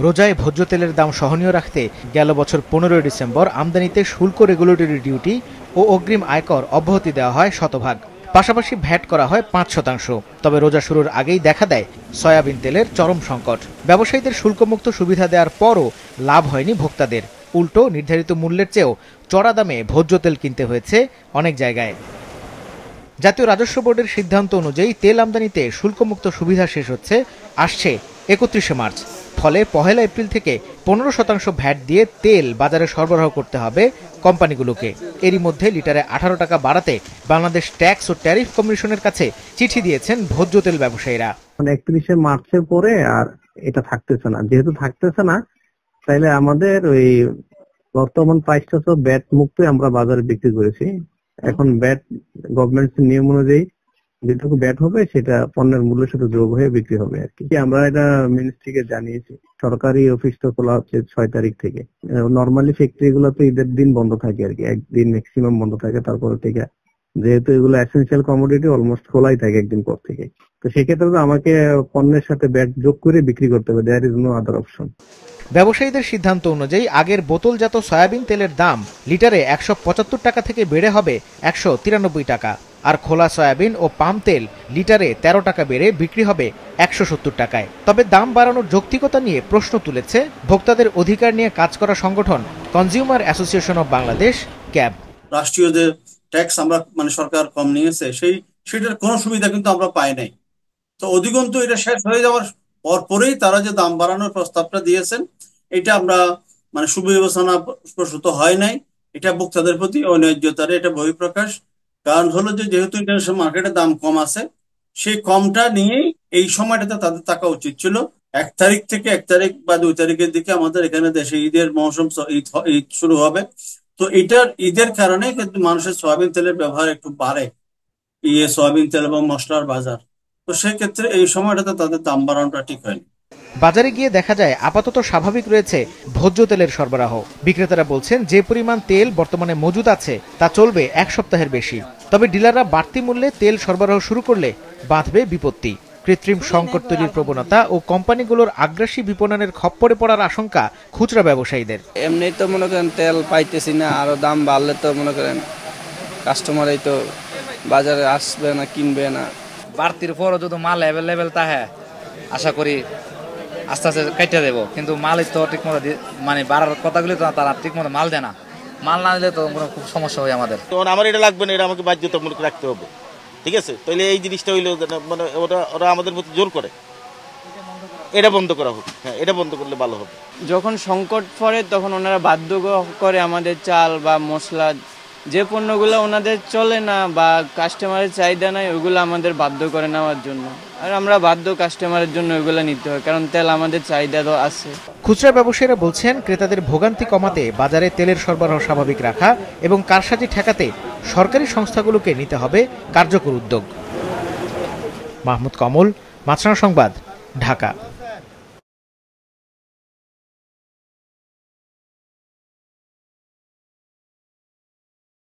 রোজায় ভোজ্য তেলের দাম সহনীয় রাখতে গেল বছর 15 ডিসেম্বর আমদানিতে শুল্ক রেগুলেটরি ডিউটি ও অগ্রিম আয়কর অব্যাহতি দেওয়া হয় শতভাগ। পাশাপাশি ভ্যাট করা হয় 5%। তবে রোজা শুরুর আগেই দেখা দেয় সয়াবিন তেলের চরম সংকট। ব্যবসায়ীদের শুল্কমুক্ত সুবিধা দেওয়ার পরও লাভ হয়নি ভোক্তাদের। উল্টো নির্ধারিত মূল্যের চেয়েও চড়া দামে ভোজ্য তেল কিনতে হয়েছে অনেক জায়গায়। জাতীয় রাজস্ব বোর্ডের সিদ্ধান্ত অনুযায়ী তেল আমদানিতে শুল্কমুক্ত সুবিধা শেষ হচ্ছে আসছে 31 মার্চ। ফলে 1 এপ্রিল থেকে 15% ভ্যাট দিয়ে তেল বাজারে সরবরাহ করতে হবে কোম্পানিগুলোকে। এরই মধ্যে লিটারে 18 টাকা বাড়াতে বাংলাদেশ ট্যাক্স ও ট্যারিফ কমিশনের কাছে চিঠি দিয়েছেন ভোজ্য তেল ব্যবসায়ীরা। 31 মার্চের পরে আর এটা থাকতেছে না। যেহেতু থাকতেছে না, তাইলে আমাদের ওই বর্তমান প্রাইসটা তো ব্যাট মুক্ত আমরা বাজারে বিক্রি করেছি। এখন ব্যাট গভর্নমেন্টের নিয়ম অনুযায়ী যেটুকু ব্যাট হবে সেটা পণ্যের মূল্যের সাথে যোগ হয়ে বিক্রি হবে আর কি। আমরা এটা মিনিস্ট্রিকে জানিয়েছি। সরকারি অফিস তো খোলা হচ্ছে 6 তারিখ থেকে। নর্মালি ফ্যাক্টরি গুলো তো ঈদের দিন বন্ধ থাকে আর কি, একদিন ম্যাক্সিমাম বন্ধ থাকে। তারপরে থেকে যেহেতু এগুলো এসেনশিয়াল কমোডিটি অলমোস্ট খোলাই থাকে একদিন পর থেকে, তো সেক্ষেত্রে আমাকে পণ্যের সাথে ব্যাট যোগ করে বিক্রি করতে হবে। There is no other option. ব্যবসায়ীদের সিদ্ধান্ত অনুযায়ী আগের বোতলজাত সয়াবিন তেলের দাম লিটারে 175 টাকা থেকে বেড়ে হবে 193 টাকা। আর খোলা সয়াবিন ও পাম তেল লিটারে 13 টাকা বেড়ে বিক্রি হবে 170 টাকায়। তবে দাম বাড়ানোর যৌক্তিকতা নিয়ে প্রশ্ন তুলেছে ভোক্তাদের অধিকার নিয়ে কাজ করা সংগঠন consumer association of Bangladesh, cab. রাষ্ট্রীয় যে ট্যাক্স আমরা সরকার কম নিয়েছে সেটার কোনো সুবিধা কিন্তু আমরা পাই নাই। তো অধিকন্তু এটা শেষ হয়ে যাওয়ার পরেই তারা যে দাম বাড়ানোর প্রস্তাবটা দিয়েছেন, এটা আমরা সুবিবেচনা প্রসূত হয় নাই। এটা ভোক্তাদের প্রতি অন্যায্যতার এটা বহিঃপ্রকাশ। কারণ হলো যে যেহেতু ইন্টারন্যাশনাল মার্কেটে দাম কম আছে, সেই কমটা নিয়েই এই সময়টাতে তাদের থাকা উচিত ছিল। 1 তারিখ থেকে 1 তারিখ বা 2 তারিখের দিকে আমাদের এখানে দেশে ঈদের মৌসুম, ঈদ শুরু হবে। তো ঈদের কারণে কিন্তু মানুষের সয়াবিন তেলের ব্যবহার একটু বাড়ে, সয়াবিন তেল এবং মশলার বাজার। তো সেক্ষেত্রে এই সময়টাতে তাদের দাম বাড়ানোটা ঠিক হয়নি। বাজারে গিয়ে দেখা যায় আপাতত স্বাভাবিক রয়েছে ভোজ্য তেলের সরবরাহ। বিক্রেতারা বলছেন যে পরিমাণ তেল বর্তমানে মজুদ আছে তা চলবে 1 সপ্তাহের বেশি। তবে ডিলাররা বাড়তি মূল্যে তেল সরবরাহ শুরু করলে বাঁধবে বিপত্তি। কৃত্রিম সংকট তৈরির প্রবণতা ও কোম্পানিগুলোর আগ্রাসী বিপণনের খপ্পরে পড়ার আশঙ্কা খুচরা ব্যবসায়ীদের। এমনি তো মনে করেন তেল পাইতেছি না, আরো দাম বাড়লে তো মনে করেন কাস্টমারই তো বাজারে আসবে না, কিনবে না। বাড়তির পরও যদি মাল অ্যাভেলেবেল থাকে আশা করি আস্তে আস্তে কেটে দেবো, কিন্তু মালই তো ঠিক মতো বাড়ার কথাগুলি তো তারা ঠিক মতো মাল দেয় না। মাল না দিলে তো খুব সমস্যা হয় আমাদের। আমার এটা লাগবে না, এটা আমাকে বাধ্যতামূলক রাখতে হবে, ঠিক আছে? তাহলে এই জিনিসটা হইলো ওরা আমাদের প্রতি জোর করে, এটা বন্ধ করা হোক। হ্যাঁ, এটা বন্ধ করলে ভালো হবে। যখন সংকট পড়ে তখন ওনারা বাধ্য করে আমাদের চাল বা মশলা যে পণ্যগুলো ওনাদের চলে না বা কাস্টমারের চাহিদা নাই, ওগুলো আমাদের বাধ্য করে নেওয়ার জন্য। আর আমরা বাধ্য কাস্টমারের জন্য ওগুলো নিতে হয়, কারণ তেল আমাদের চাহিদা তো আছে। খুচরা ব্যবসায়ীরা বলছেন ক্রেতাদের ভোগান্তি কমাতে বাজারে তেলের সরবরাহ স্বাভাবিক রাখা এবং কারসাজি ঠেকাতে সরকারি সংস্থাগুলোকে নিতে হবে কার্যকর উদ্যোগ। মাহমুদ কমল, মাছরাঙা সংবাদ, ঢাকা।